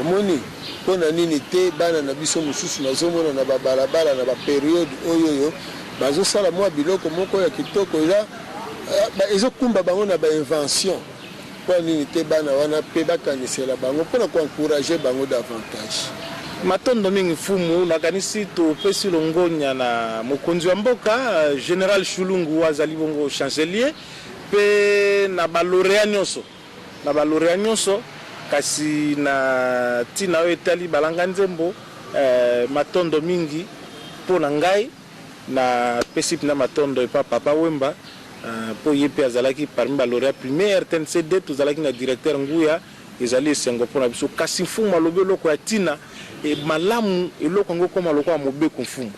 omoni pona nini te bana na biso mususu nazomona na babalabala na baperiode oyo bazosala mwa biloko moko ya kitoko ezokumba bango na bainvention mpo nini te bana wana mpe bakanisela bango mpona koencourage bango davantage. Matondo mingi fumu nakanisi topesi longonya na mokonzi wa mboka Général Shulungu azali bongo chancelier pe na balauréat nyonso kasi na tina oyo etali balanga nzembo matondo mingi mpo na ngai na pesi mpena matondo epa papa Wemba mpo ye mpe azalaki parmi balauréat primaire RTNCD tozalaki na directeur Nguya ezali esengo mpo na biso kasi mfumu alobi eloko ya tina malamu eloko yango koma lokola mobeko mfumu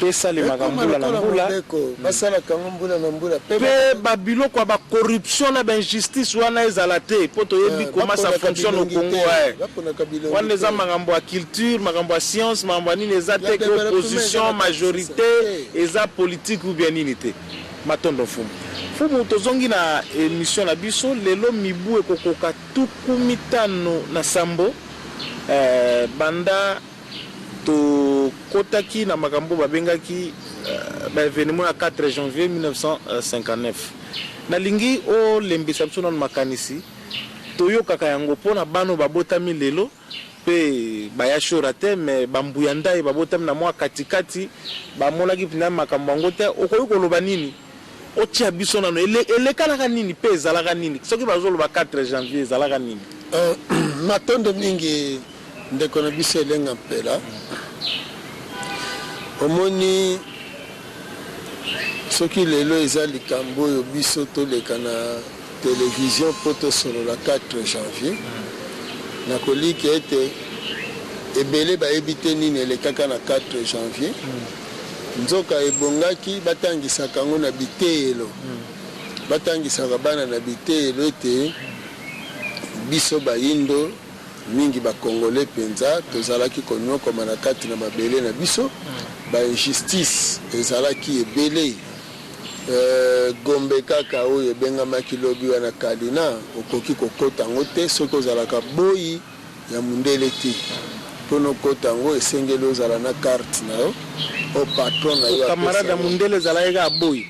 pesa le magambula na mbula basala kango mbula na mbula pe babiloko ya bacorruption na bainjustice wana ezala te mpo toyebi comment ça fonctionne au Congo wana eza makambo ya culture makambo ya science makambo ya nini eza te opposition majorité eza politique ou bien nini te matondo fumu tozongi na émission na biso lelo mibu ekokoka tuku mitano na sambo banda to kotaki na makambo babengaki événement ya 4 janvier 1959 nalingi o lembisa biso na makanisi toyokaka yango mpona bano babotami lelo pe bayashora te mais bambuya ndai babotami na mwa katikati bamonaki mpena makambo yango te okoki koloba nini otia biso nano elekalaka nini pe ezalaka nini soki bazoloba 4 janvier ezalaka nini matondo mingi ndeko na biso elenga mpela omoni soki lelo eza likambo oyo biso toleka na télévision mpo tosolola 4 janvier nakoliki ete ebele bayebi te nini elekaka na 4 janvier nzoka ebongaki batangisaka yango na biteyelo batangisaka bana na biteyelo ete biso bayindo mingi bakongole penza tozalaki konyokoma na kati na mabele na biso bainjustice ezalaki ebele gombe kaka oyo ebengamaki lobi wana kalina okoki kokota yango te soki ozalaka boyi ya mundele te mpona okota yango esengeli ozala na carte na yo o patron na yo camarade ya mundele ezalaki kaka boyi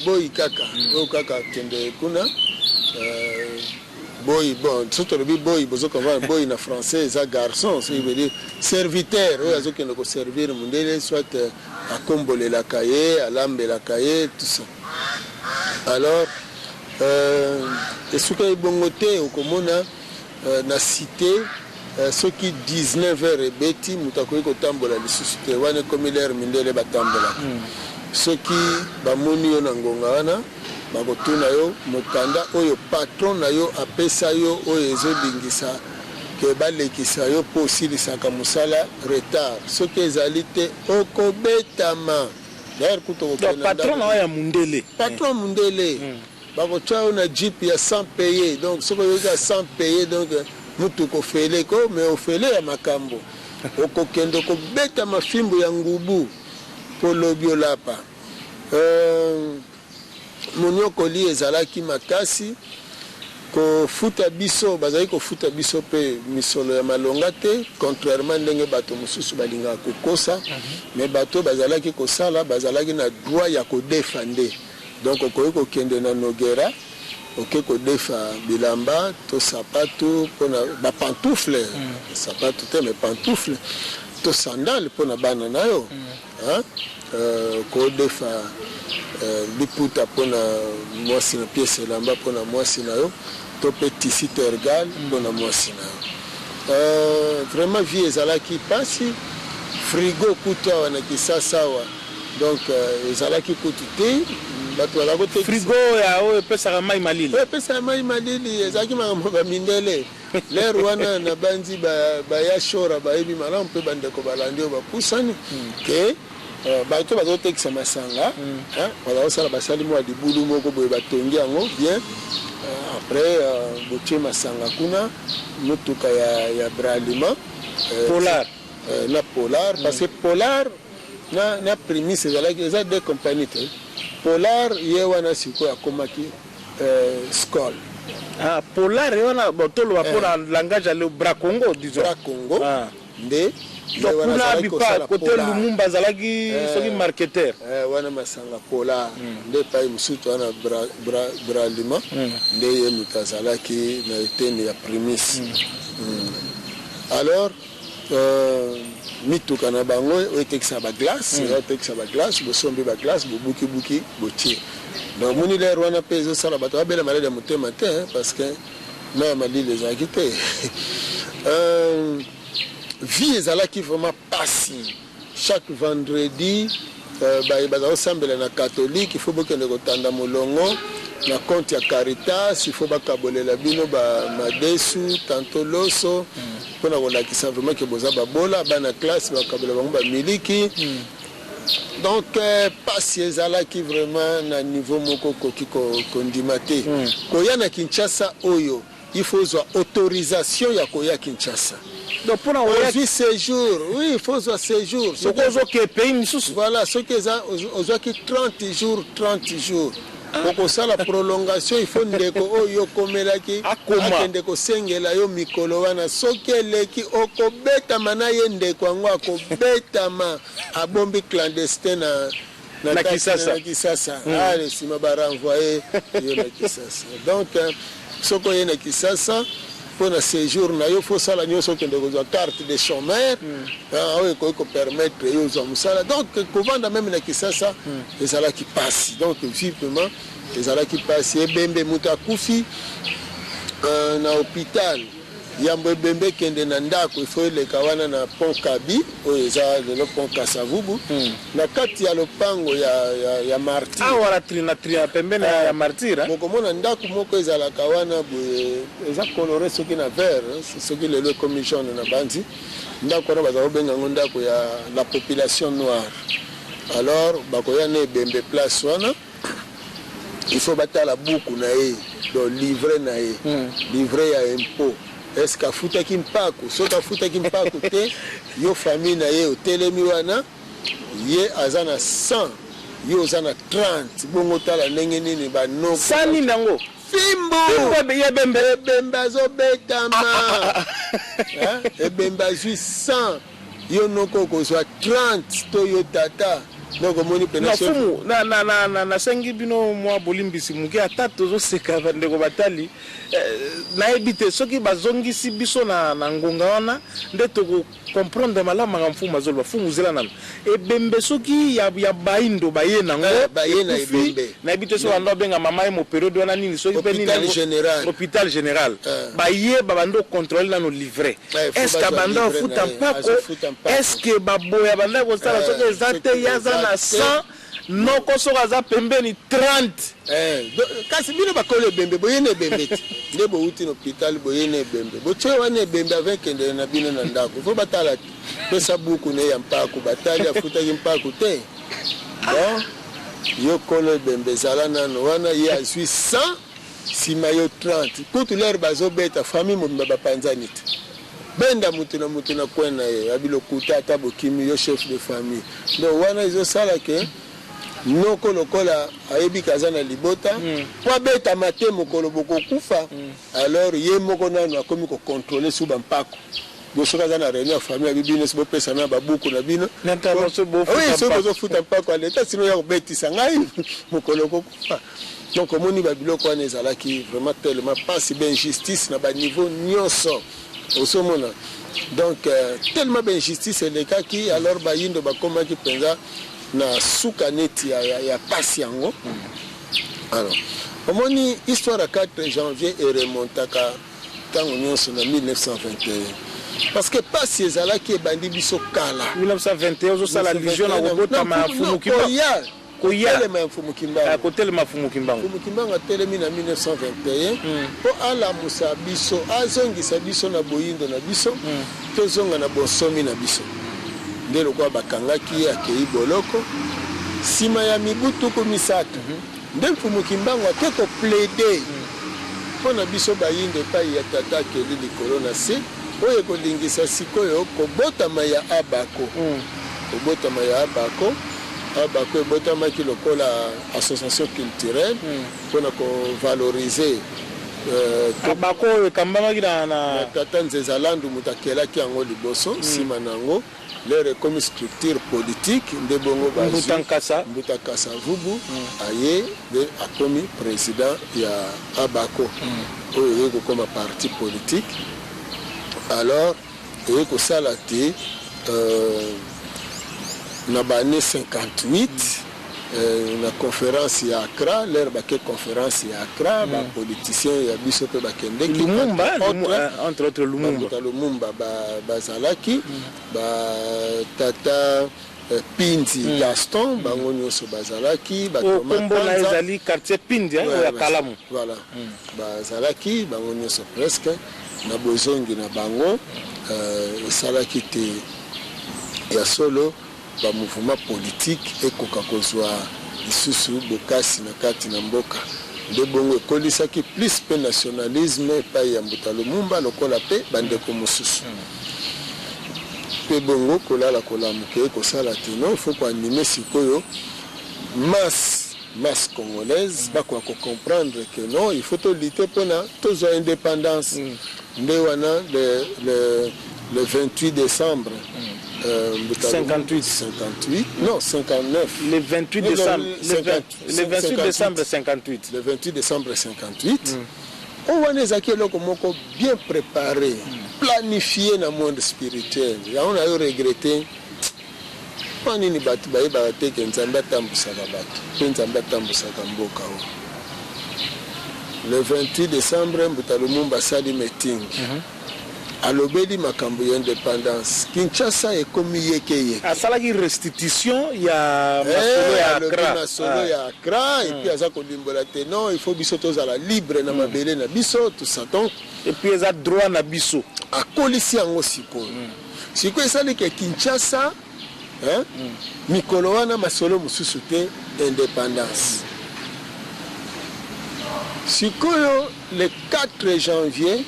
boyi kaka oyo kaka kende kuna boy bon surtout le boy bozo comprendre boy na français eza garçon ça veut dire serviteur oyo azokende ko servir mundele soit à combler la cahier à lamber la cahier tout ça alors esuka ibongote okomona na cité ceux qui 19h ebeti mutakoyi kotambola lisusu te wana comme l'air mindele batambola ceux qui bamoni yo na ngonga wana bakotuna yo mokanda oyo patron na yo apesa yo oyo ezolingisa ke balekisa yo mpo osilisaka mosala retard soki ezali te okobetama d'ailleurs patron na ya mundele patron mundele bakotya yo na jeep ya sans payer donc soki oyoka sans payer donc mutuko ofele ko mais ofele ya makambo okokende okobeta mafimbo ya ngubu mpo lobi olapa monyokoli ezalaki makasi kofuta biso bazali kofuta biso pe misolo ya malonga te contrairement ndenge bato mosusu balingaka kokosa mais bato bazalaki kosala bazalaki na droit ya kodefande donc okoki kokende na nogera okoki kodefa bilamba to sapatu mpona bapantoufle sapatu te mais pantoufle to sandale mpona bana na yo kodefa liputa pona mwasi na pièce elamba pona mwasi na yo to pe tisi tergal pona mwasi na yo vraiment vie ezalaki pasi frigo kutu awa na Kisasa awa donc ezalaki kutu te bato balako te frigo ya oyo epesaka mai malili epesaka mai malili ezalaki makambo bamindele lere wana na banzi baya shora bayebi malamu mpe bandeko balandi oyo bapusani ke bato bazotekisa masanga bazosala basali mwa libulu moko boye batongi yango bien après botie masanga kuna motuka ya bralima polar na polar parce que polar na prémisse ezalaki eza deux compagnie te polar ye wana sikoyo akomaki skol Ah, polar wana botolo pour langage le bras Congo disons. Bras Congo. Nde donc kuna bipa côté Lumumba zalaki soki marketeur. Wana masanga polar. Nde pa musutu wana bras lima. Nde ye mutazalaki na eteni ya prémisse. Alors mituka na bango otekisa ba glace, otekisa ba glace, bosombi ba glace, bobuki botie. Donc moni le rwana peso sala bato abela malade ya motema te parce que même ali les a quittés. Vie ezalaki vraiment passé. Chaque vendredi baza osambela na catholique, il faut bokende kotanda molongo na compte ya Caritas, il faut bakabolela bino ba madesu tanto loso pona kolakisa vraiment que boza babola bana classe bakabolela bango ba miliki. Donc passe ezalaki vraiment na niveau moko koki kondimate koya na Kinshasa oyo il faut autorisation ya koya Kinshasa. Donc pour un séjour, oui, il faut un séjour. Voilà, ce qui est 30 jours. Pour ça, la prolongation, il faut que yo komelaki akendeko sengela yo mikolo wana soki eleki okobeta mana yende kwango akobeta ma abombi clandestin na Kisasa. Allez, si ma ba renvoyer yo na Kisasa. Donc soko yena Kisasa pour un séjour, il faut ça la carte de chômeur, il permettre donc comment même na Kisasa les ala qui passent donc simplement les ala qui passent et bembe mutakufi na hôpital yambo bembe kende na ndako il faut le kawana na pont Kabi oza le pont Kasavubu na kati ya lopango ya martyr wala trina pembeni ya martyr moko mona ndako moko ezala kawana eza coloré soki na vert soki le commission na bandi ndako na baza benga ndako ya la population noire. Alors bakoya ne bembe place wana il faut batala buku na e do livrer na e livrer ya impôt. Est-ce que futa kimpako soka futa kimpako te yo famille na ye otelemi wana ye azana 100 yo azana 30 bongo tala ndenge nini ba no sani nango fimbo ya bembe zo betama bembe 100 yo noko ko so 30 to yo tata donc moni pension na sengi bino mwa bolimbisi muke atatu zo seka ndeko batali na ebite soki bazongisi biso na ngonga wana nde to comprendre malama ngamfumu azolwa fumu zela nana ebembe soki ya baindo baye nango baye na ebembe na ebite so ando benga mama mo periode wana nini soki pe nini hôpital général baye babando contrôler na no livret est-ce que bando futa mpako est-ce que baboya banda ko sala soki ezate yaza na 100 noko soka za pembeni 30 kasi bino bakole bembe boyene bembe nde bo uti no hôpital boyene bembe bo tshwe wane bembe avec ende na bino na ndako fo batala pesa buku ne ya mpako batali afuta ki mpako te bon yo kole bembe zala nano wana ya 100 sima yo 30 kutu l'air bazo beta famille mo bapanzani te benda mutu na kwena ye abilo kuta tabo kimi yo chef de famille donc wana izo sala ke noko lokola ayebi kazana libota po beta mate mokolo boko kufa alors ye moko nano akomi ko contrôler sous bampako boso kazana réunion famille abibine sibo pesa na babuku na bino oui so bozo futa mpako à l'état sinon ya betisa ngai mokolo ko kufa donc omoni babiloko wana ezalaki vraiment tellement pas si bien justice na ba niveau nyonso osomona donc tellement bien justice elekaki alors bayindo bakomaki penza na suka neti ya pasi yango. Alors omoni histoire à 4 janvier et remontaka tango nyonso na 1921 parce que pasi ezalaki ebandi biso kala 1921 ozosala ligion na kobota mafumu kiba kotelema mfumu kimbanga telemi na 1921 po alamusa biso azongisa biso na boyindo na biso tozonga na bonsomi na biso nde lokwa bakangaki akei boloko sima ya mibutuku misato nde mfumu kimbanga ake koplaide mpo na biso bayindo epai ya tata akeli likolo na se oyo ekolingisa sikoyo kobotama ya abako kobotama ya abako abako ebotamaki lokola association culturelle mpona kovaloriser Abako kambamaki na tata Nzezalandu mutakelaki yango liboso sima nango leur comme structure politique nde bongo Mbuta-Kasa Vubu aye de akomi président ya Abako oyo comme parti politique. Alors et ko sala te na bane 58 na conférence ya Accra, leur baké conférence ya Accra, ba politicien ya biso pe bakende ki Lumumba entre autres Lumumba bazalaki ba tata Pindi Gaston bango nyonso bazalaki ba Thomas ezali quartier Pindi ya Kalamu voilà bazalaki bango nyonso presque na bozongi na bango esalaki te ya solo ba mouvement politique ekoka kozwa lisusu bokasi na kati na mboka nde bongo ekolisaki plus pe nationalisme epai ya Mbuta Lumumba lokola pe bandeko mosusu pe bongo kolala kolamuke ekosala te non il faut koanime sikoyo masse congolaise bakoka comprendre que non il faut lutter mpona tozwa indépendance nde wana le 28 décembre 58 non 59 le 28 décembre le 28 décembre 58 le 28 décembre 58 on wana ezaki eloko moko bien préparé planifié na monde spirituel yango nayo regrette panini bato bayebaka te ke Nzambe atambusaka bato mpe Nzambe atambusaka mboka o. Le 28 décembre Mbuta Lumumba asali meeting alobeli makambo ya indépendance. Kinshasa ekomi yeke asalaki restitution ya masolo ya Accra et puis aza kolimbola te non il faut biso tozala libre na mabele na biso tout ça donc et puis eza droit na biso akolisi yango sikoyo sikoyo esali ke Kinshasa mikolo wana masolo mosusu te indépendance. Sikoyo le 4 janvier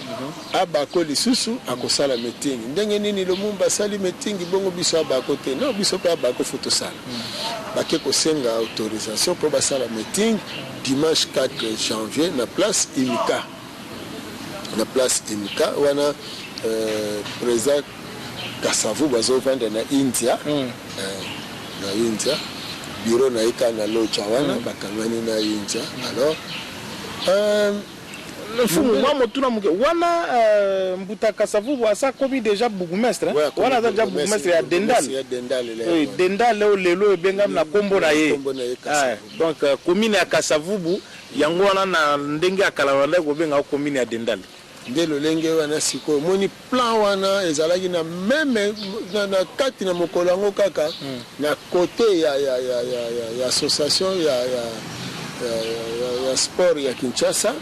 Abako lisusu akosala meeting ndenge nini Lumumba sali meeting bongo biso Abako te non biso pe Abako foto sala bake kosenga autorisation pour basala meeting dimanche 4 janvier na place Imika wana président Kasavu bazovanda na India bureau na ika na locha wana bakangani na India. Alors Mbuta-Kasa Vubu asa komi déjà bourgmestre wana déjà bourgmestre ya Dendal lelo ebengam na kombo na ye donc commune ya Kasa Vubu yango wana na ndenge akala wala ko benga commune ya Dendal nde lolenge wana siko moni plan wana ezalaki na même na kati na mokolo yango kaka na côté ya association ya sport ya Kinshasa.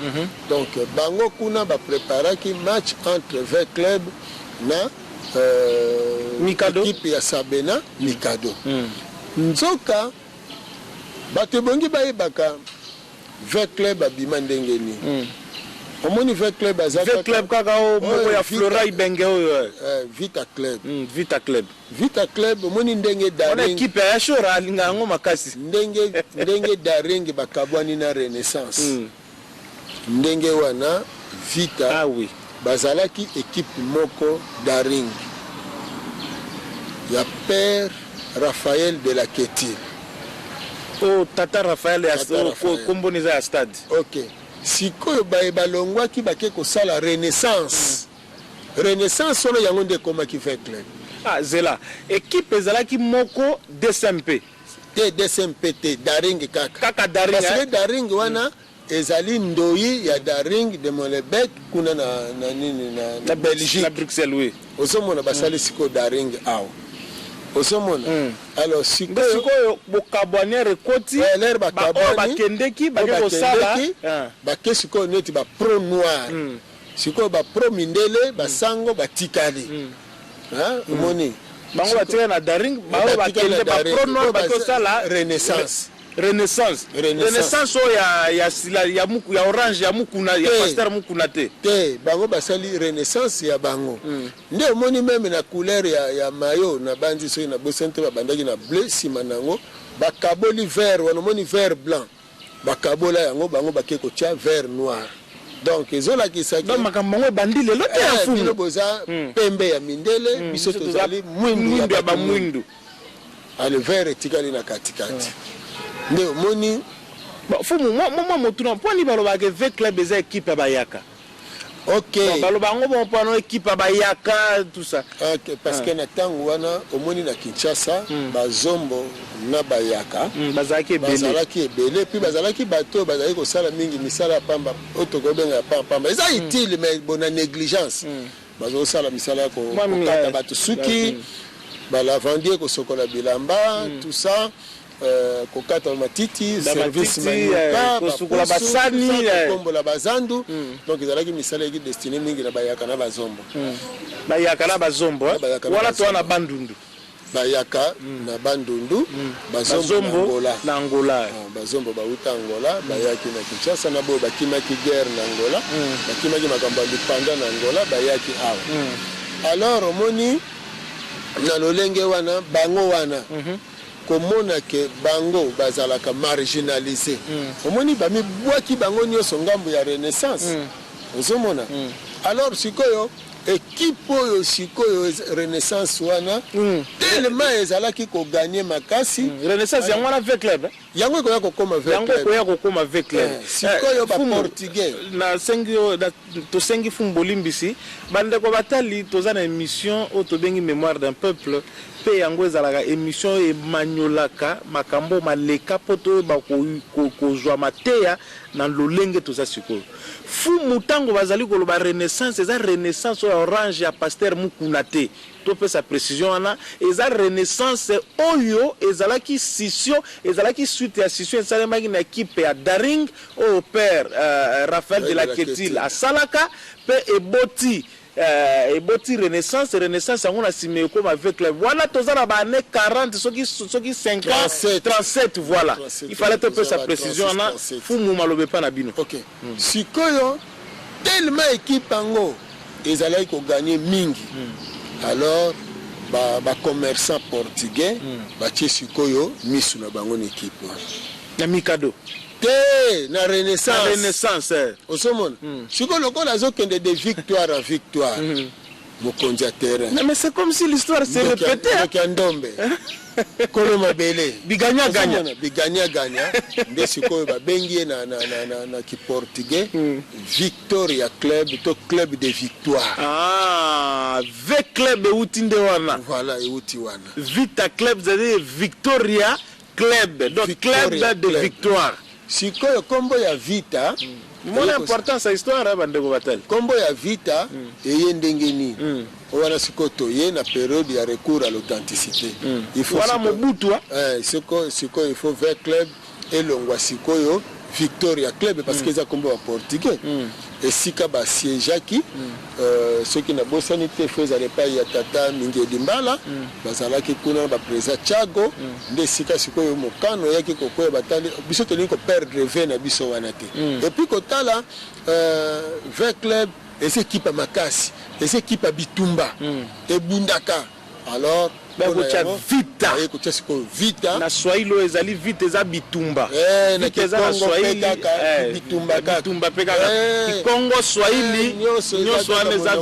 Donc bango kuna ba préparaki match entre V Club na Mikado équipe ya Sabena Mikado. Nzoka bato bongi bayebaka V Club abima ndenge ni omoni V Club azaka V Club kaka o moko ya Flora Ibenge oyo Vita Club omoni ndenge daring on équipe ya shora alinga ngo makasi ndenge daring bakabwani na Renaissance ndenge wana Vita bazalaki équipe moko daring ya Père Raphaël de la Kétile tata Raphaël ya komboniza ya stade. OK sikoyo balongwaki bake kosala Renaissance ono yango nde komaki V Club zela équipe ezalaki moko DSMP te daring kaka daring parce que daring wana ezali ndoyi ya daring de Molenbeek kuna na Belgique na Bruxelles osomona basali sikoyo daring awo osomona alors sikoyo bokabwane rekoti l'air bakendeki bakosala bake sikoyo neti ba pro noir sikoyo ba pro mindele basango batikali omoni bango batika na daring bango bakende ba pro noir bakosala Renaissance ya orange ya mukuna ya pasteur mukuna te bango basali Renaissance ya bango nde omoni même na couleur ya mayo na bandi so na bosente babandaki na bleu sima nango bakaboli vert wana omoni vert blanc bakabola yango bango bakeko tia vert noir donc ezolakisa donc makambo ngo bandile lote ya fumu bino boza pembe ya mindele biso tozali mwindu ya ba mwindu ale vert etikali na katikati nde omoni fumu moi motuna poni balobaka ve club eza équipe ya bayaka. Ok. Balobango bon pano équipe ya bayaka tout ça. Ok, parce que na tango wana omoni na Kinshasa bazombo na bayaka bazalaki ebele puis bazalaki bato bazali kosala mingi misala pamba otokobenga pamba eza utile mais bona négligence bazosala misala ko kata bato suki balavandie kosokola bilamba tout ça kokata matiti service manuka kosukola basani kombola bazandu donc ezalaki misala eki destiné mingi na bayaka na bazombo bayaka na bazombo wala to na bandundu bayaka na bandundu bazombo na Angola bazombo bauta Angola bayaki na Kinshasa na bo bakimaki guerre na Angola bakimaki makambo ya lipanda na Angola bayaki awa alors omoni na lolenge wana bango wana komona ke bango bazalaka marginalisé omoni bamibwaki bango nyonso ngambo ya renaissance ozomona alors sikoyo équipe oyo sikoyo renaissance wana tellement ezalaki koganye makasi renaissance yango wana avec club yango koya kokoma avec club sikoyo ba portugais na sengio to sengi fumbolimbisi bandeko batali toza na émission o to bengi mémoire d'un peuple pe yango ezalaka émission emanyolaka makambo maleka poto ba kozwa mateya na lolenge toza sikoyo fumu tango bazali koloba renaissance eza renaissance oyo orange ya pasteur Mukunate to pe sa précision ana eza renaissance oyo ezalaki scission ezalaki suite ya scission esalemaki na équipe ya Daring au père Raphaël de la Ketil à Salaka pe eboti renaissance yango na sime comme avec le voilà tozana ba année 40 soki 50 37 voilà il fallait te sa précision na fumu malobe pa na bino. OK sikoyo tellement équipe ango ezalaki ko gagner mingi alors ba commerçant portugais ba sikoyo misu na bango équipe na Mikado te na renaissance osomona siko lokola azokende de victoire en victoire mokonzi ya terrain mais c'est comme si l'histoire se répétait Ndombe kolo mabele biganya nde sikoyo babengi na ki portugais Victoria Club to club de victoire V club eutinde wana voilà euti wana Vita club c'est Victoria Club donc Victoria club de victoire sikoyo kombo ya Vita mon importance histoire bandeko batali kombo ya Vita eye ndenge nini wana sikoto ye na période ya recours à l'authenticité il faut voilà Mobutu sikoyo il faut vers club elongwa sikoyo Victoria Club parce que ça kombo ya portugais et sika ba siégeaki ceux qui na bosani te faisait pas ya tata mingi dimbala bazalaki kuna ba président Thiago nde sika sikoyo mokano yaki kokoya batali biso toni ko perdre ve na biso wana te et puis kotala vers club et c'est équipe makasi et c'est équipe bitumba et bundaka alors Vita Vita na Swahili ezali vite eza bitumba vite eza na Swahili bitumba peka Kongo Swahili nyonso wana eza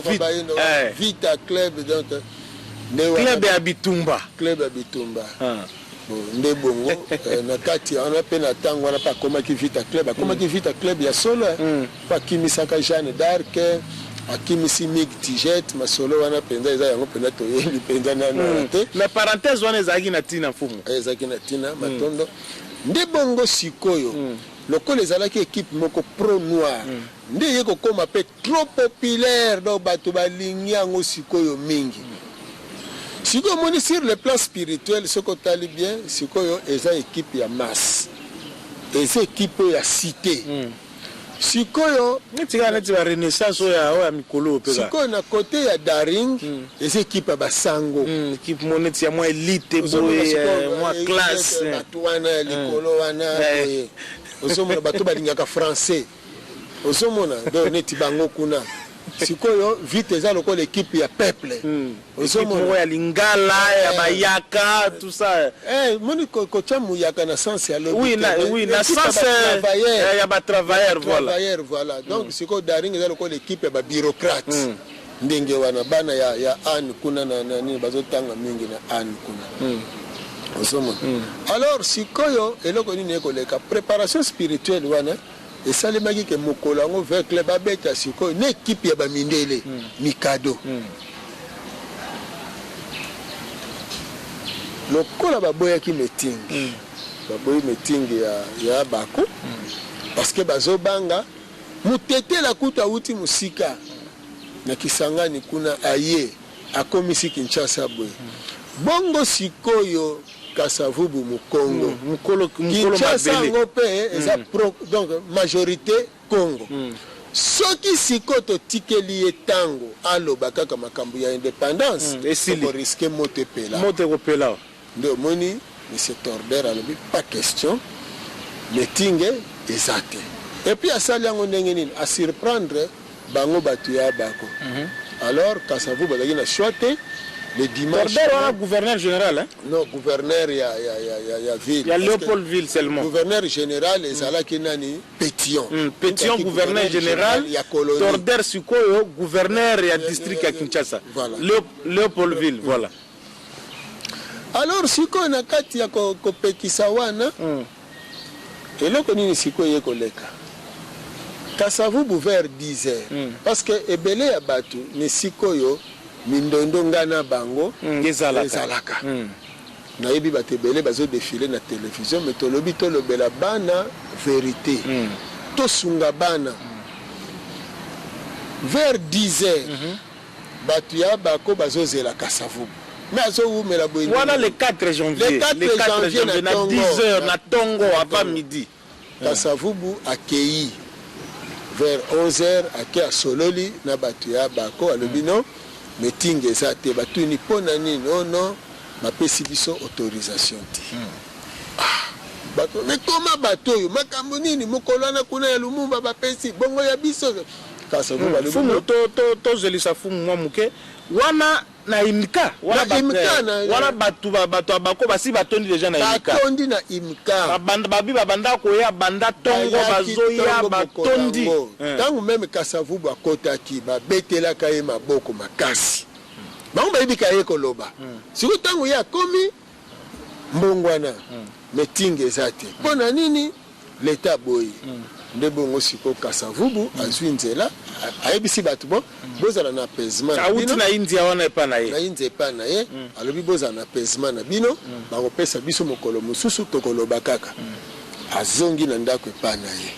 Vita Club donc club ya bitumba nde bongo na kati on appelle na tango wana pa komaki Vita Club akomaki Vita Club ya solo pa kimisaka Jeanne d'Arc akimisi mig tijet masolo wana penza eza yango penza to yebi penza na te mais parenthèse wana ezaki na tina fumu ezaki na tina matondo nde bongo sikoyo lokola ezalaki équipe moko pro noir nde ye kokoma pe trop populaire donc bato balingi yango sikoyo mingi sikoyo moni sur le plan spirituel soko tali bien sikoyo eza équipe ya masse eza équipe ya cité sikoyo nitika neti ba renaissance oya mikolo peka sikoyo na côté ya Daring eza équipe ya basango équipe moneti ya moi élite boye moi classe bato wana likolo wana osomona bato balingaka français osomona donc neti bango kuna sikoyo vite eza lokola l'équipe ya peuple osomona ya lingala ya bayaka tout ça moni kocha muyaka na sens ya oui na sens ya ba travailleur voilà donc sikoyo daring eza lokola l'équipe ya ba bureaucrate ndenge wana bana ya an kuna na nini bazotanga mingi na an kuna osomona alors sikoyo eloko nini ekoleka préparation spirituelle wana esalemaki ke mokolo yango vers club abeta sikoyo na équipe ya bamindele mikado lokola baboyaki meeting baboyi meeting ya bako parce que bazobanga mutetela kuta awuti musika na Kisangani kuna aye akomisi Kinshasa boye bongo sikoyo Kasavubu Mukongo Kinshasa ngope eza donc majorité Congo soki sikoto tikeli etango aloba kaka makambo ya indépendance ko risquer mote pela ndo moni monsieur Torder alobi pas question meeting ezate et puis asali yango ndenge nini a surprendre bango batu ya bako alors Kasavubu bazaki na choite le dimanche. Torder gouverneur général hein? Non, gouverneur ya ville. Il y a Léopoldville seulement. Gouverneur général ezalaki nani Pétion. Pétion gouverneur général. Torder sikoyo gouverneur ya district ya Kinshasa. Voilà. Léopoldville, voilà. Alors sikoyo na kati ya kopekisa wana eloko nini sikoyo ekoleka. Kasavubu vers 10h parce que ebele ya batu ni sikoyo mindondo ngana bango ezalaka na yebi batebele bazo défiler na télévision mais tolobi tolobela bana vérité tosunga bana vers 10h batu ya bako bazozela Kasavubu mais azowumela boye voilà le 4 janvier le 4 janvier na 10h na tongo avant midi Kasavubu accueilli vers 11h à Sololi na batu ya bako alobi non meeting ezate batu ni pona nini non mapesi biso autorisation ti bato mais comment bato yo makambo nini mokolana kuna ya Lumumba bapesi bongo ya biso Kasavubu balobi fumu to zelisa fumu mwa muke wana na imika wana batu abako basi batondi deja na imika batondi na imika babanda koya banda tongo bazoya batondi tangu meme Kasavubu akotaki babetelaka ye maboko makasi bango bayebika ye koloba siku tangu ya komi mbongwana meeting ezate mpona nini leta boyi nde bongo siko Kasavubu azwi nzela ayebisi batu bo bozala na apaisement awuti na India wana epa na ye na India epa na ye alobi bozala na apaisement na bino bakopesa biso mokolo mosusu tokoloba kaka azongi na ndako epa na ye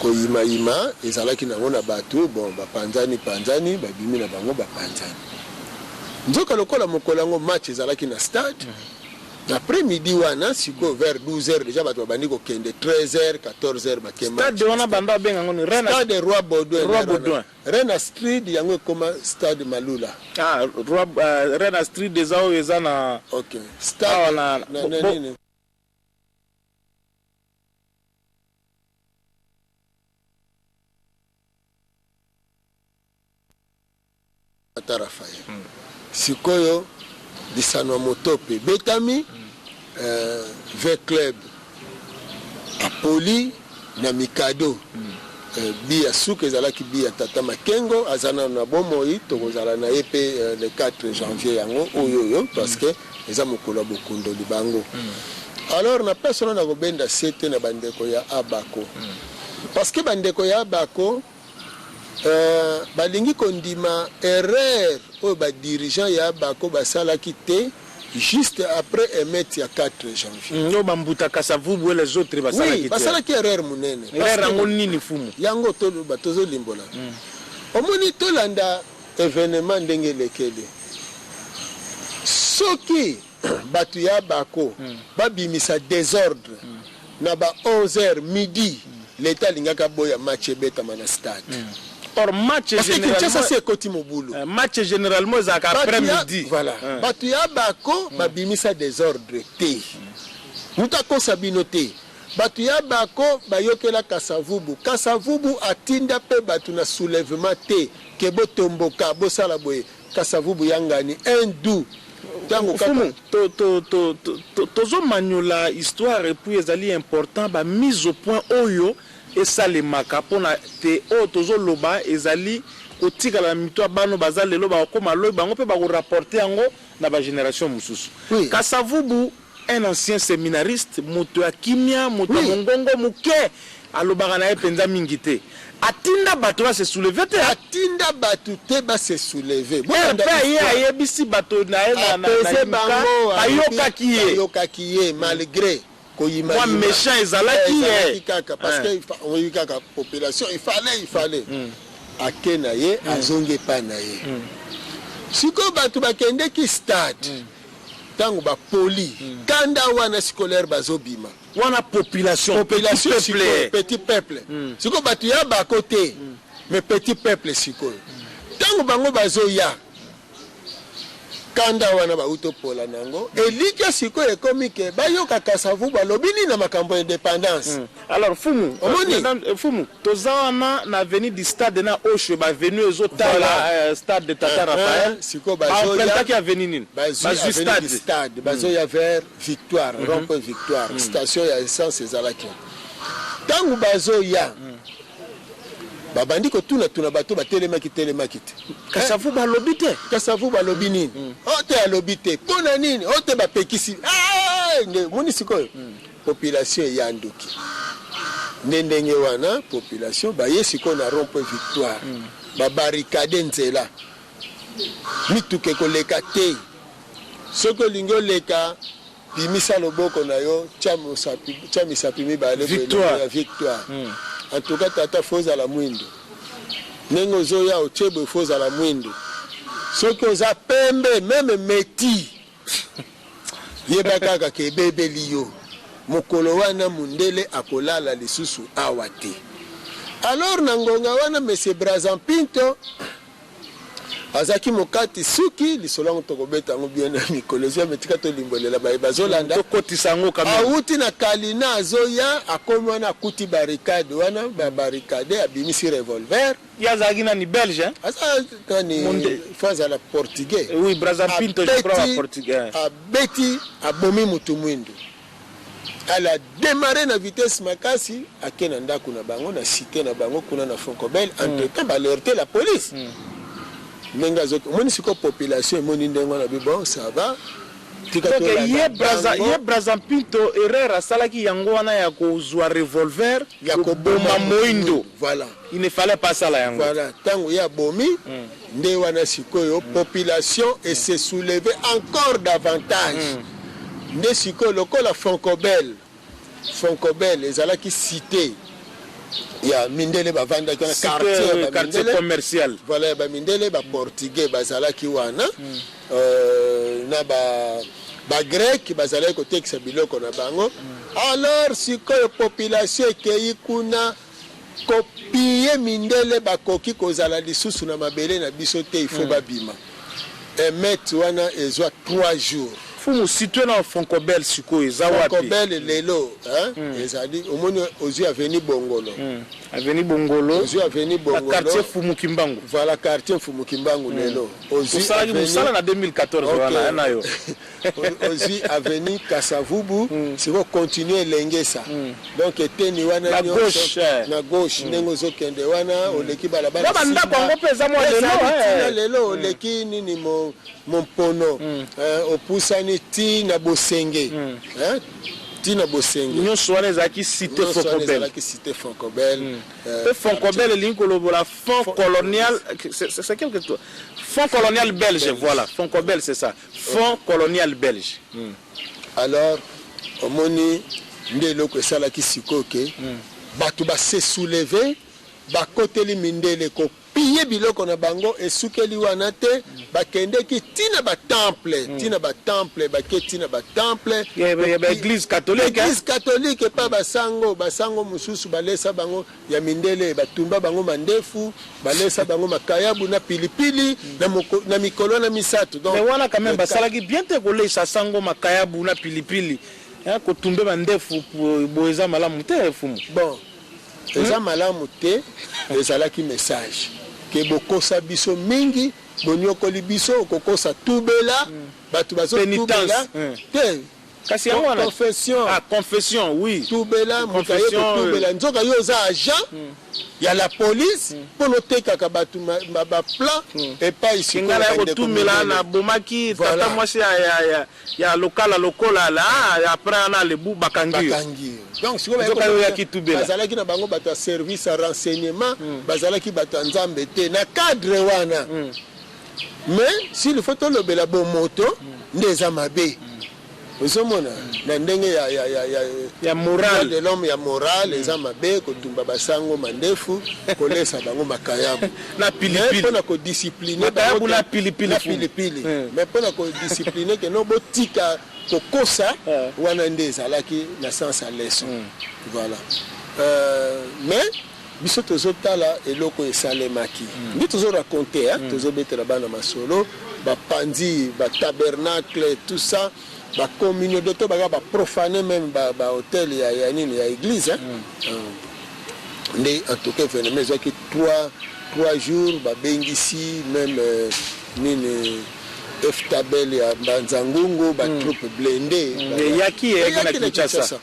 koyima ezalaki nango na batu bon bapanzani babimi na bango bapanzani nzoka lokola mokolo yango match ezalaki na stade après-midi wana siko vers 12h déjà bato babandi kokende 13h 14h bakema stade wana banda benga ngoni stade Roi Baudouin Rena Street yango ekoma stade Malula Rena Street ezao eza na OK stade na nini Atarafaye sikoyo disano motope betami ve club apoli na mikado bia suka ezalaki bia tata Makengo azana na bomoi tokozala na ye pe le 4 janvier yango oyoyo parce que eza mokolo bokundo libango alors na personne na kobenda sete na bandeko ya abako parce que bandeko ya abako balingi kondima erreur oyo badirigeant ya bako basalaki te juste après émeute ya 4 janvier no bambuta Kasavubu les autres basalaki te basalaki erreur munene erreur yango nini fumu yango tozolimbola omoni tolanda événement ndenge lekele soki batu ya bako babimisa désordre na ba 11h midi l'état lingaka boya match ebetama na stade or match généralement après-midi voilà batu ya bako babimisa désordre te muta kosa bino te batu ya bako bayokela Kasavubu. Kasavubu atinda pe batu na soulèvement te ke botomboka bosala boye. Kasavubu yangani indu. Fumu, tozo manyola histoire et puis ezali important ba mise au point oyo esalemaka pona te o tozo loba ezali kotika la mito bano bazali lelo ba koma loyi bango pe ba ko rapporter yango na ba génération mususu. Kasavubu un ancien séminariste moto ya kimia moto mongongo muke alobaka na epenza mingite. Atinda bato ba se soulever te. Atinda bato te ba se soulever. Ayebisi bato na ayoka kiye malgré moi méchant ezalaki kaka parce que on y kaka population il fallait akena ye azonge pa na ye. Siko bato bakende ki stade tango ba poli kanda wana scolaire bazobima wana population petit peuple siko batu ya ba côté mais petit peuple siko tango bango bazoya kanda wana ba utopola nango elika siko ekomike bayoka Kasavubu balobini na makambo indépendance. Alors fumu fumu tozawana na avenue du stade na Osho ba avenue ezotala stade de Tata Raphaël siko bazoya ki avenue nini bazoya stade bazoya vers Victoire rond-point Victoire station ya essence ezalaki tango bazoya babandi ko tuna bato batelemaki te Kasavubu alobi te Kasavubu alobi nini ote alobi te pona nini ote bapekisi moni sikoyo population yanduki ndenge wana population baye sikoyo na rond-point Victoire babarricade nzela mituke koleka te soko lingo leka bimisa loboko na yo tia misapi mibale ya Victoire. En tout cas, tata foza la mwindo. Nengo zoya ochebe foza la mwindo. Soki oza pembe, même meti. Yebaka ke bebe liyo. Mokolo wana mundele akolala lisusu awate. Alors nangonga wana monsieur Brazampinto azaki mokati suki lisolango tokobeta ngo bien na mikolosia metika to limbolela bazolanda to kotisango kamera auti na kalina azoya akomi wana akuti barricade wana barricade abimisi revolver yazaki na ni belge asa tani faza la portugais oui Brazampinto je crois portugais abeti abomi mutu mwindo ala démarrer na vitesse makasi akena ndako na bango na cité na bango kuna na Foncobel entre temps balerter la police. Nenga zoto moni siko population moni ndengo na bon ça va ye Brazampinto erreur asalaki yango wana ya kozwa revolver ya koboma moindo. Voilà, il ne fallait pas ça la yango. Voilà, tango ya bomi nde wana sikoyo population et se soulever encore davantage. Nde sikoyo lokola Foncobel ezalaki cité ya mindele bavanda kana quartier commercial. Voilà ba mindele ba portugais bazalaki wana na ba grec bazalaki ko tekisa biloko na bango. Alors sikoyo population ekei kuna kopie mindele bakoki kozala lisusu na mabele na biso te il faut babima emet wana ezwa 3 jours. Fumu situé dans Foncobel siko ezawapi Foncobel lelo ezali omoni ozi avenue Bongolo avenue Bongolo ozi avenue Bongolo quartier Fumu Kimbangu. Voilà quartier Fumu Kimbangu lelo ozi musala na 2014 wana nayo ozi avenue Kasavubu siko continuer lengesa donc eteni wana na gauche nengo zokende wana oleki balabala banda kongo peza mo lelo oleki nini mon opusani ti na bosenge tina bosenge nyonso wana ezalaki cité Foncobel pe Foncobel elingi kolobola fond colonial c'est quelque chose fond colonial belge. Voilà, Foncobel c'est ça, fond colonial belge. Alors omoni nde eloko esalaki sikoyo ke bato base soulever bakoteli mindele kopie biloko na bango esukeli wana te bakendeki tina batemple bake tina batemple église catholique pa basango mususu balesa bango ya mindele batumba bango mandefu balesa bango makayabu na pilipili na mikolo na misato. Donc mais wana quand même basalaki bien te kolesa sango makayabu na pilipili ko tumbe bandefu boeza malamu te fumu bon eza malamu te ezalaki message ke bokosa biso mingi bonyokoli biso kokosa tubela batu bazo tubela te kasi yango wana confession confession oui tubela mukaye ko tubela nzoka yo za agent ya la police pour notekaka batu ba plan et pas ici ngala ko tumela na bomaki tata mwasi ya lokala lokola la après na lebu bakangi donc si nzoka yo ya kitubela bazalaki na bango bato service à renseignement bazalaki bato nzambe te na cadre wana mais s'il faut tolobela bo moto ndeza mabe osomona na ndenge ya moral de l'homme ya moral eza mabe kotumba basango mandefu kolesa bango makayabu na pilipili pona ko discipliner makayabu na pilipili mais pona ko discipliner que no botika kokosa wana ndeza laki na sens à leçon voilà mais biso tozotala eloko esalemaki nde tozoraconte tozobetela bana masolo bapandi batabernacle tout ça bacommunauté to baka baprofane même bahôtel ya nini ya église nde en tout cas événement ezwaki 3 jours babengisi même nini eftabel ya banzangungu batroupe blindé yaki na Kinshasa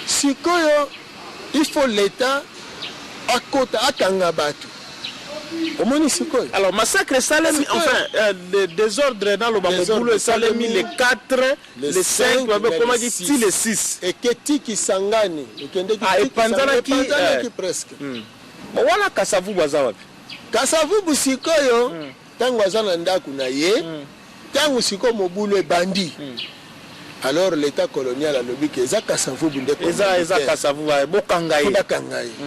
sikoyo il faut l'état akota akanga batu omoni sikoyo alors massacre salemi enfin désordre dans le bangobulo salemi les 4 les 5 comment dit les 6 et ketiki sangani ekendeki epanzanaki presque wala Kasavubu aza wapi Kasavubu sikoyo tango aza na ndako na ye tango sikoyo mobulo ebandi alors l'état colonial alobi ke eza Kasavubu nde eza Kasavubu bokanga ye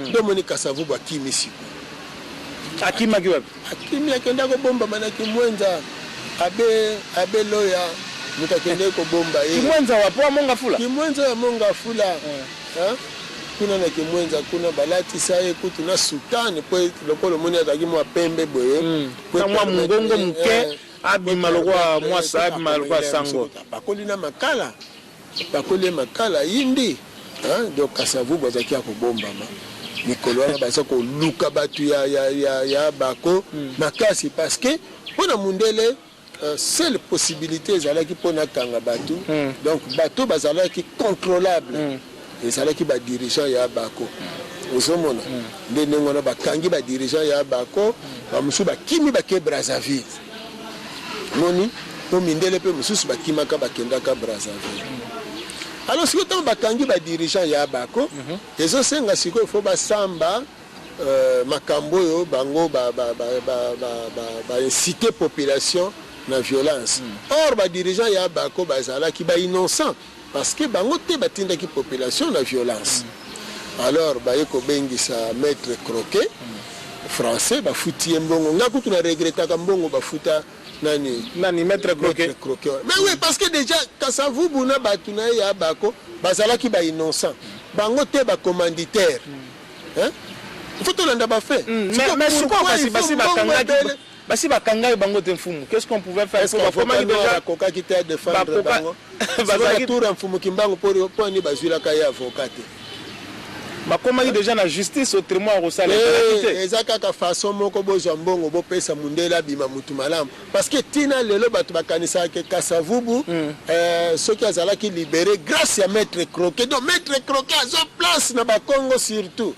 ndo moni Kasavubu akimi sikoyo akimaki wapi akimi akenda kobomba manaki mwenza abe loya mutakende kobomba ye kimwenza wapi wa monga fula kimwenza ya monga fula kuna na kimwenza kuna balati saye kutu na sultani po lokolo moni ataki mwa pembe boye na mwa mungongo muke abima lokwa mwasa abima lokwa sango bakoli na makala bakoli makala yindi donc Kasavubu azaki akobomba mikolo wana baza koluka batu ya bako makasi parce que mpona mundele seule possibilité ezalaki mpona kanga batu donc bato bazalaki contrôlable ezalaki badirigeant ya bako ozomona nde ndenge wana bakangi badirigeant ya bako bamosusu bakimi bake Brazzaville moni po mindele mpe mosusu bakimaka bakendaka Brazzaville alors sikoyo ntango bakangi badirigeant ya bako ezosenga sikoyo fo basamba makambo oyo bango baincite population na violence or badirigeant ya bako bazalaki bainnocent parce que bango te batindaki population na violence alors baye kobengisa maître Croquet français bafuti ye mbongo nga kutu na regretaka mbongo bafuta nani maître Croquet mais oui parce que déjà Kasavubu na batu na ya bako bazalaki ba innocent bango te ba commanditaire il faut tolanda ba fait mais pourquoi basi bakanga bango te mfumu qu'est-ce qu'on pouvait faire pour comment déjà koka qui te défendre bango bazaki tour mfumu kimbango pour ni bazwila ka ya avocat bakomaki déjà na justice autrement rosala eza kaka façon moko bozwa mbongo bopesa mundele abima mutu malamu parce que tina lelo bato bakanisaka ke Kasavubu soki azalaki libéré grâce à maître Croquet donc maître Croquet aza place na bakongo surtout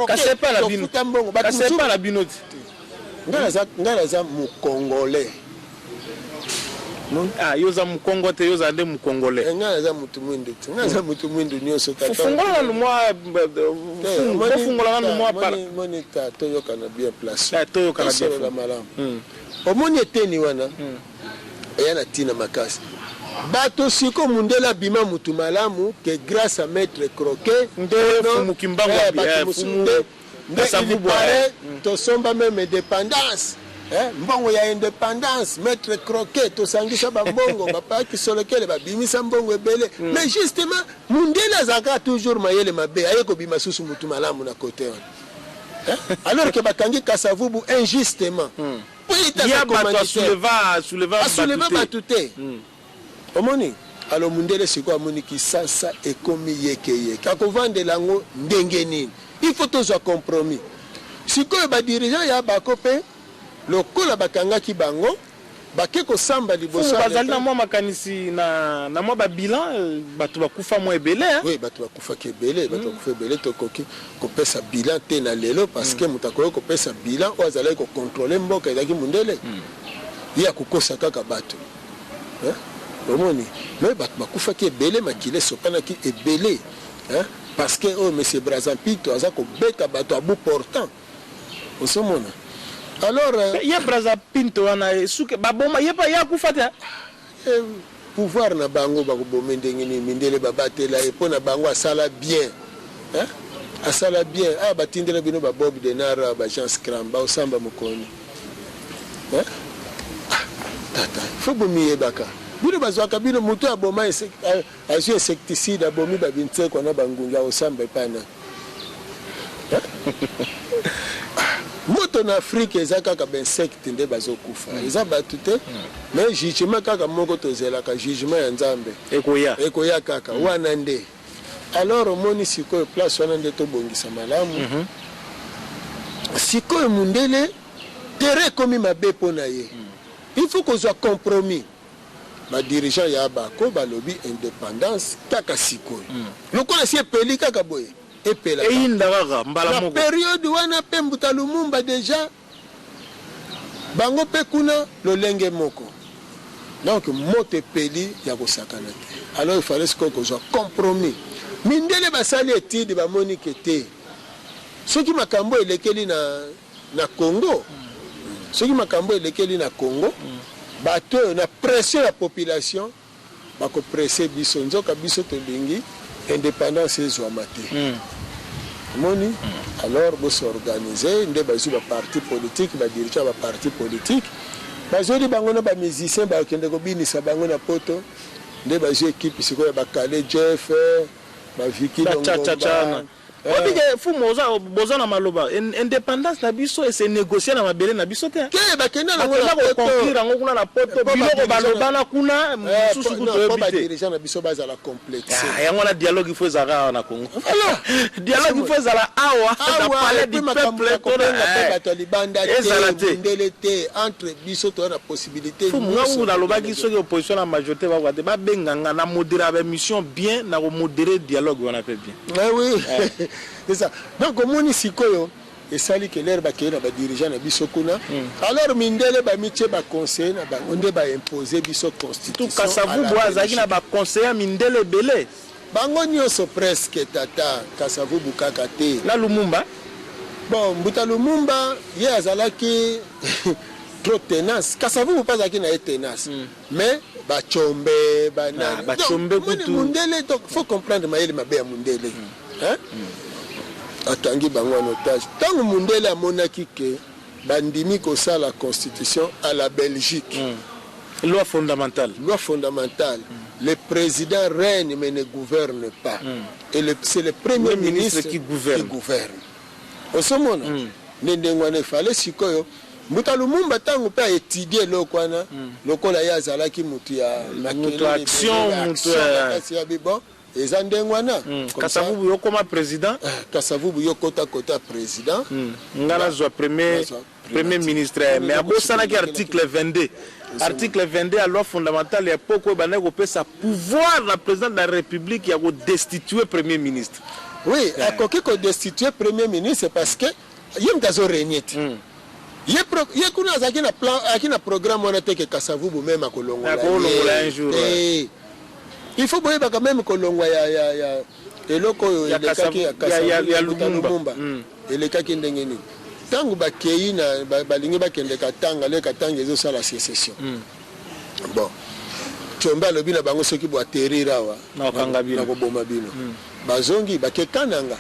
kasepa na bino ngana aza mukongolais yoza mukongo te yoza nde mukongolais nga aza mutu mwindu te nga aza mutu mwindu nyonso fungola na mwa fungola na mwa para moni ta toyoka na bien place toyoka na bien la malamu omoni eteni wana eya na tina makasi bato siko mundela bima mutu malamu que grâce à maître Croquet nde fumu kimbango Kasavubu tosomba même indépendance mbongo ya indépendance maître Croquet tosangisa bambongo bapaki solokele babimisa mbongo ebele mais justement mundela zaka toujours mayele mabe ayeko bima susu mutu malamu na côté alors que bakangi Kasavubu injustement il y a bato souleva batuté omoni alors mundele siko amoni kisasa ekomi yeke akovandela yango ndenge nini il faut tozwa compromis sikoyo badirigeant ya bako mpe lokola bakangaki bango bake kosamba liboso bazali na mwa makanisi na mwa babilan bato bakufa mwa ebele oui bato bakufaki ebele bato bakufa ebele tokoki kopesa bilan te na lelo parce que moto akoki kopesa bilan oyo azalaki kocontrole mboka ezalaki mundele ye akokosa kaka bato omoni me bato bakufaki ebele makili esopanaki ebele parce que oyo monsieur Brazampito aza kobeta bato abu portant osomona alors ye Brazampito wana suke baboma ye pa ya kufata pouvoir na bango bakoboma ndenge nini mindele babatela ye mpo na bango asala bien asala bien batindela bino babob denar bajean scram baosamba mokoni tata fo bomiyebaka bino bazwaka bino moto aboma azwi insecticide abomi babintseko na bangungi aosamba epana moto na Afrique eza kaka bainsecte nde bazokufa eza bato te mais jugement kaka moko tozelaka jugement ya nzambe ekoya kaka wana nde alors omoni sikoyo place wana nde tobongisa malamu sikoyo mundele tere ekomi mabe mpo na ye il faut kozwa compromis badirigeant ya bako balobi indépendance kaka sikoyo lokola si epeli kaka boye na période wana pe Mbuta Lumumba déjà bango pe kuna lolenge moko donc moto epeli ya kosakana te alors il fallait que kozwa compromis mindele basali étude bamoni ke te soki makambo elekeli na Congo soki makambo elekeli na Congo bato na pression la population bako presser biso nzoka biso tolingi indépendance ezwama te moni alors bo s'organiser nde bazwi ba parti politique ba dirigeant ba parti politique bazoli bango na ba musicien ba kende ko binisa bango na poto nde bazwi équipe sikoyo ba Kale Jeff ba Viki Longomba obige fumo boza na maloba indépendance na biso et c'est négocier na mabele na biso te ke bakenda na conclure ngo kuna na poto biloko baloba na kuna susu kuto ba dirigeant na biso bazala complexé yango na dialogue il faut zara na Congo dialogue il faut zala awa na palais du peuple ko na bato libanda te ndele te entre biso to na possibilité fumo na loba ki soki opposition na majorité ba kwate ba benganga na modérer ba mission bien na ko modérer dialogue wana pe bien oui c'est ça donc omoni sikoyo esali ke l'air bakeye na badirigeant na biso kuna alors mindele bamitie baconseiller na bango nde baimposer biso constitution Kasavubu azalaki na baconseiller mindele ebele bango nyonso presque tata Kasavubu kaka te na Lumumba bon Mbuta Lumumba ye azalaki trop tenace Kasavubu pas azalaki na ye tenace mais bachombe banani bachombe kutu mundele donc faut comprendre mayele mabe ya mundele atangi bango en otage tango mundele amonaki ke bandimi kosala constitution à la Belgique loi fondamentale le président règne mais ne gouverne pas et c'est le premier ministre qui gouverne osomona ndengo wana fallait sikoyo Mbuta Lumumba tango pe étudier lokwana lokola ya azalaki mutu ya action mutu ya bibo eza ndengo wana Kasavubu yokoma président Kasavubu yokota kota président ngana zwa premier ministre mais abosana ki article 22 article 22 à loi fondamentale ya poko bana ko pesa pouvoir la président de la république ya ko destituer premier ministre oui akoki ko destituer premier ministre parce que yem gazo régner ye kuna azaki na plan akina programme wana te ke Kasavubu même akolongola un jour il faut boyeba quand même kolongwa ya eloko elekaki ya Lumumba elekaki ndenge nini tango bakei na balingi bakende katanga le katanga ezosala sécession bon chomba lobi na bango soki bo atterrir awa na kanga bino na koboma bino bazongi bakekananga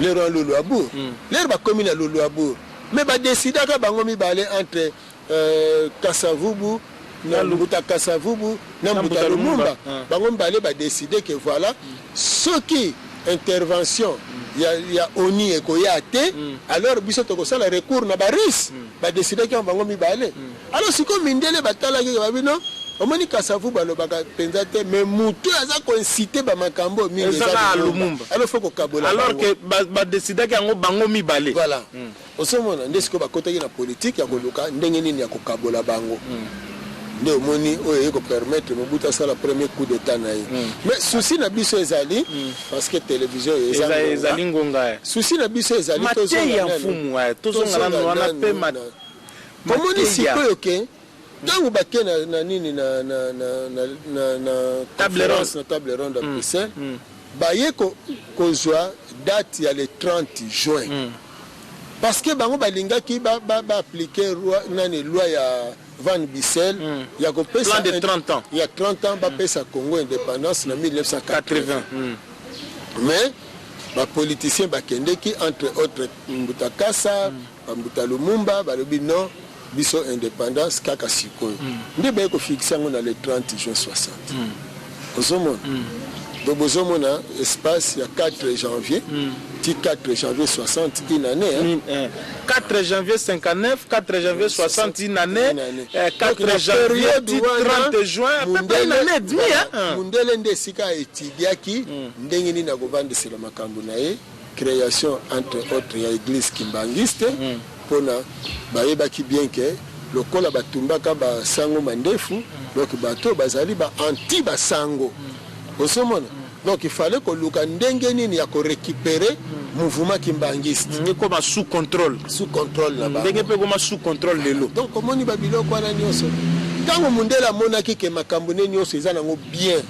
lero lulu abu lero bakomi na lulu abu mais badesida ka bango mibale entre Kasavubu na Mbuta Kasavubu na Mbuta Lumumba bango mbale ba décider que voilà ce qui intervention ya oni ekoya te alors biso to ko sala recours na baris ba décider que bango mibale alors siko mindele batala ke babino omoni Kasavu balobaka penza te mais mutu aza koinciter ba makambo mingi eza Lumumba alors faut kokabola alors que ba décider que yango bango mibale voilà osomona ndesiko bakotaki na politique ya koluka ndenge nini ya kokabola bango nde omoni oyo eko permettre Mobutu asala premier coup d'état na ye mais souci na biso ezali parce que télévision ezali ngonga souci na biso ezali tozonga na wana pe komoni sikoyo ke ntango bake na nini na table ronde à Bruxelles baye kozwa date ya le 30 juin parce que bango balingaki ba appliquer loi ya Van Bissel il y a plan de 30 ans il y a 30 ans bapesa Congo indépendance en 1980 mais ba politiciens bakendeki entre autres Mbuta Kasa Mbuta Lumumba balobi non biso indépendance kaka sikoyo nde baye kofixa yango na le 30 juin 60 ozomona donc bozomona espace ya 4 janvier 4 janvier 60 une année 4 janvier 59 4 janvier 60 une année 4 janvier 30 juin une année demi mundele nde sika etidiaki ndenge nini na kovandisela makambo na ye création entre autres ya église kimbangiste pona bayebaki bien que lokola batumbaka basango mandefu donc bato bazali ba anti basango osomona donc il fallait que luka ndenge nini ya ko récupérer mouvement kimbangiste ni comme sous contrôle là bas ndenge pe comme sous contrôle lelo donc omoni babiloko wana nyonso ntango mundela monaki ke makambo ne nyonso eza nango bien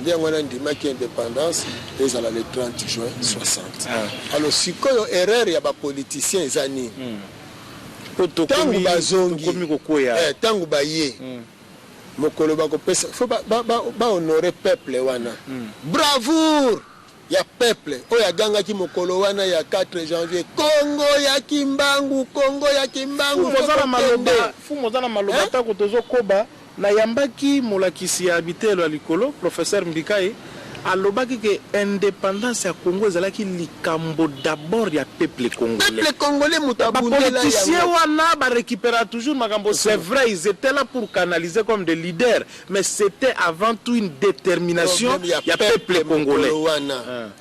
nde yango wana ndimaki indépendance ezala le 30 juin 60 alors sikoyo erreur ya bapoliticien eza nini ntango bazongi ntango baye mokolo bakopesa fo bahonorer peuple wana bravoure ya peuple oyo agangaki mokolo wana ya 4 janvier Congo ya Kimbangu moza na maloba tako tozokoba na yambaki molakisi ya bitelo ya likolo professeur Mbikai alobaki que indépendance ya Congo ezalaki likambo d'abord ya peuple congolais mutabundela ya wana ba récupérer toujours makambo c'est vrai ils étaient là pour canaliser comme des leaders mais c'était avant tout une détermination ya peuple congolais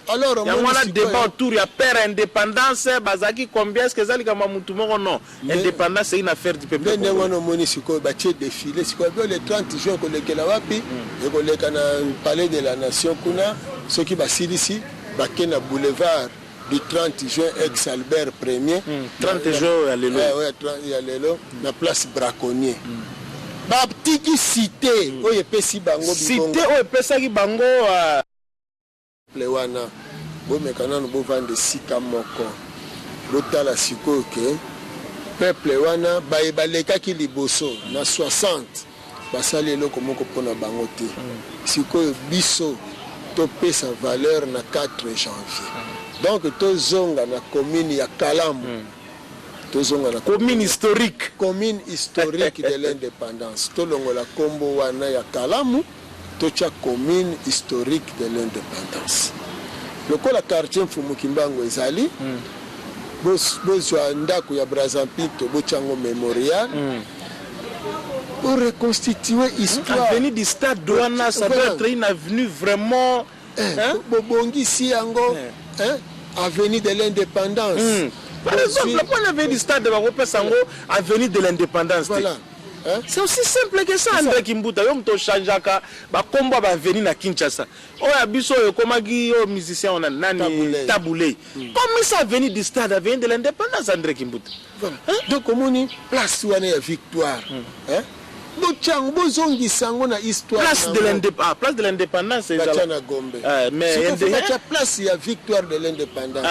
alors on a débat autour ya père indépendance bazaki combien est-ce que ezali kama mutu moko non indépendance c'est une affaire du peuple congolais ndengo moni siko ba tie défilé siko le 30 juin kolekela wapi ekoleka na palais de la nation kuna soki basilisi bakena boulevard du 30 juin ex Albert 1er 30 juin ya lelo na place braconnier baptiki cité oyo epesi bango cité oyo epesaki bango wana bomekana no bovande sika moko botala sikoyo ke peuple wana balekaki liboso na 60 basali eloko moko mpona bango te sikoyo biso topesa valeur na 4 janvier donc tozonga na commune ya Kalamu tozonga na commune historique de l'indépendance tolongola kombo wana ya Kalamu tocha commune historique de l'indépendance lokola quartier Mfumu Kimbangu ezali bozwa ndako ya Brazzaville bochango mémorial pour reconstituer histoire. Avenue du Stade Douana, ça doit être une avenue vraiment. Bobongi si yango, avenue de l'indépendance. Par exemple, la première avenue du Stade de Sango, avenue de l'indépendance. Voilà. C'est aussi simple que ça, André Kimbuta. Yom to chanjaka, ba komba ba avenue na Kinshasa. Oya biso yo komagi yo musicien on a nani taboulé. Comment ça avenue du Stade, avenue de l'indépendance, André Kimbuta. Voilà. Donc omoni place wana ya victoire. Place de l'indépendance c'est ça. Mais place ya victoire de l'indépendance.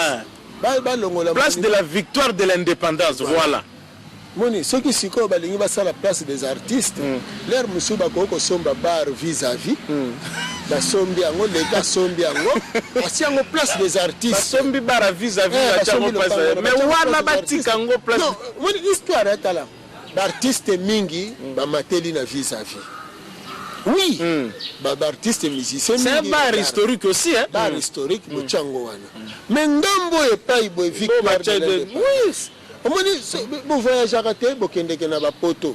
Place de la victoire de l'indépendance, voilà. Moni ceux qui siko balingi basa la place des artistes l'air musuba ko somba bar vis-à-vis la sombi yango les gars sombi yango asiango place des artistes sombi bar vis-à-vis la chango place mais wana batika ngo place non moni histoire etala d'artistes mingi ba mateli na vis-à-vis oui artiste musicien c'est un bar historique aussi hein bar historique bochango wana mais ngambo epai bo victoire oui omoni bo voyage arrêté bo kendeke na ba poto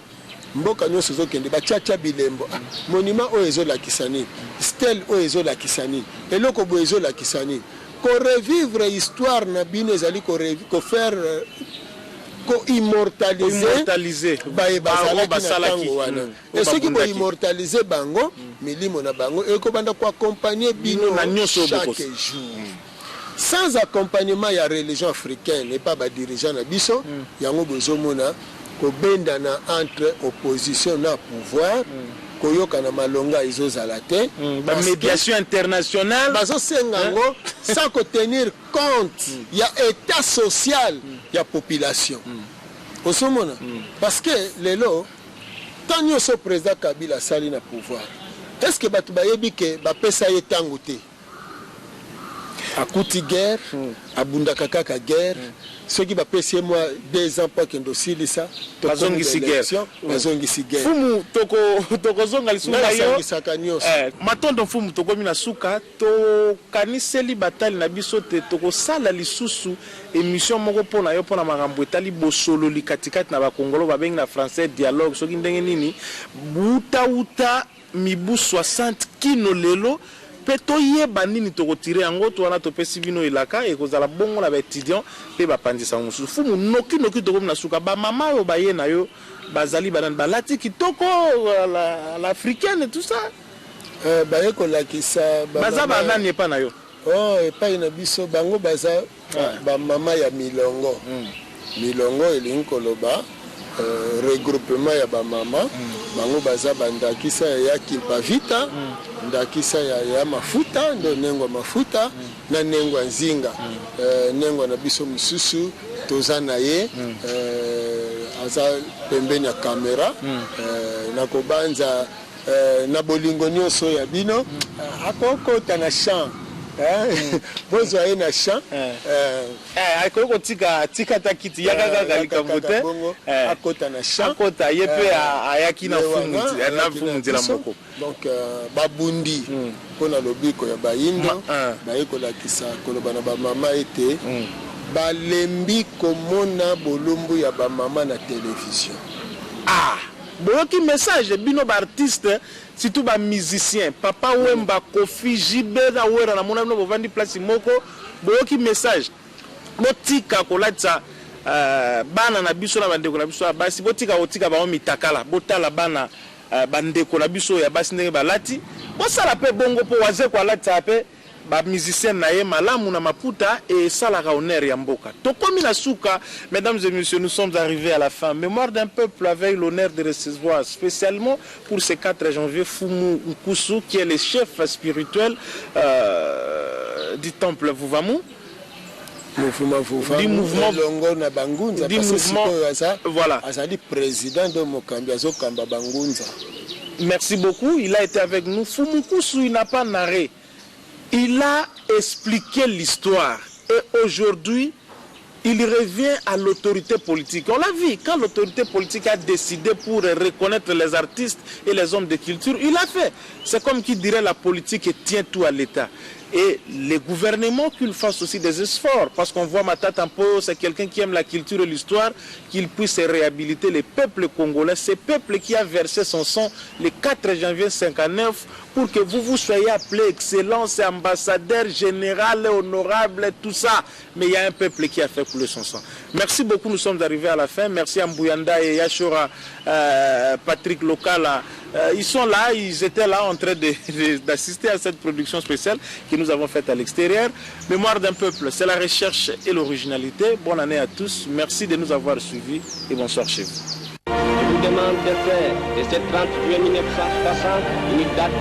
mboka nyonso ezokende bachacha bilembo monument oyo ezolakisa nini stele oyo ezolakisa nini eloko boye ezolakisa nini korevivre histoire na bino ezali kofaire ko-immortalize bazalaki na ntango wana e soki boimmortalize bango milimo na bango ekobanda koaccompagne bino chaque jour sans accompagnement ya religion africaine et pas badirigeant na biso yango bozomona kobendana entre opposition na pouvoir koyoka na malonga ezozala te médiation internationale bazosenga yango sans tenir compte ya état social ya population osomona parce que lelo tant nyonso président Kabila asali na pouvoir est-ce que bato bayebi ke bapesa ye ntango te akuti guerre abundaka kaka guerre soki bapesi ye mwa 2 ans mpo akende osilisa bazongisi guerre fumu tokozonga lisuka yo matondo fumu tokomi na suka tokaniseli batali na biso te tokosala lisusu émission moko mpona yo mpona makambo etali bosololi katikati na bakongolo babengi na français dialogue soki ndenge nini buta mibu 60 kino lelo pe toyeba nini tokotire yango to wana topesi bino elaka ekozala bongo na baétudiant pe bapandisa mosusu fumu noki tokomi na suka bamama oyo baye na yo bazali banani balati kitoko l'africaine tout ça baye kolakisa baza banani epa na yo epai na biso bango baza bamama ya milongo elingi koloba regroupement ya bamama bango baza bandakisa ya kilpavita ndakisa ya mafuta ndo nengwa mafuta na nengwa nzinga nengwa na biso mususu toza na ye aza pembeni ya kamera na kobanza na bolingo nyonso ya bino akokota na champ bozwa ye na champ akoki kotika ta kiti yaka kaka likambo te akota na champ akota ye mpe ayaki na fumu nzela moko donc babundi mpona lobiko ya bayindo baye kolakisa koloba na bamama ete balembi komona bolumbu ya bamama na télévision boyoki message bino baartiste surtout bamusicien Papa Wemba Kofi Jibeda wera na mona bino bovandi place moko boyoki message botika kolatisa bana na biso na bandeko na biso basi botika bao mitakala botala bana bandeko na biso ya basi ndenge balati bosala pe bongo po waze ko alatisa pe ba musicien na ye malamu na maputa et salaka honneur ya mboka tokomi na suka. Mesdames et messieurs, nous sommes arrivés à la fin. Mémoire d'un peuple avec l'honneur de recevoir spécialement pour ce 4 janvier Fumu Nkusu qui est le chef spirituel du temple Vuvamu. Du mouvement na Bangunza voilà azali président de Mokambi azokamba Bangunza. Merci beaucoup, il a été avec nous. Fumu Nkusu, il n'a pas narré. Il a expliqué l'histoire et aujourd'hui, il revient à l'autorité politique. On l'a vu, quand l'autorité politique a décidé pour reconnaître les artistes et les hommes de culture, il a fait. C'est comme qui dirait la politique tient tout à l'État. Et les gouvernements qu'ils fassent aussi des efforts, parce qu'on voit Matata Mpo, c'est quelqu'un qui aime la culture et l'histoire, qu'il puisse réhabiliter les peuples congolais, ce peuple qui a versé son sang le 4 janvier 1959 pour que vous soyez appelé excellence, ambassadeur, général, honorable, tout ça. Mais il y a un peuple qui a fait couler son sang. Merci beaucoup, nous sommes arrivés à la fin. Merci à Mbouyanda et Yashora, Patrick Lokala. Ils sont là, ils étaient là en train d'assister à cette production spéciale que nous avons faite à l'extérieur. Mémoire d'un peuple, c'est la recherche et l'originalité. Bonne année à tous. Merci de nous avoir suivis et bonsoir chez vous. Je vous demande de faire de ce 30 juillet 1960 une date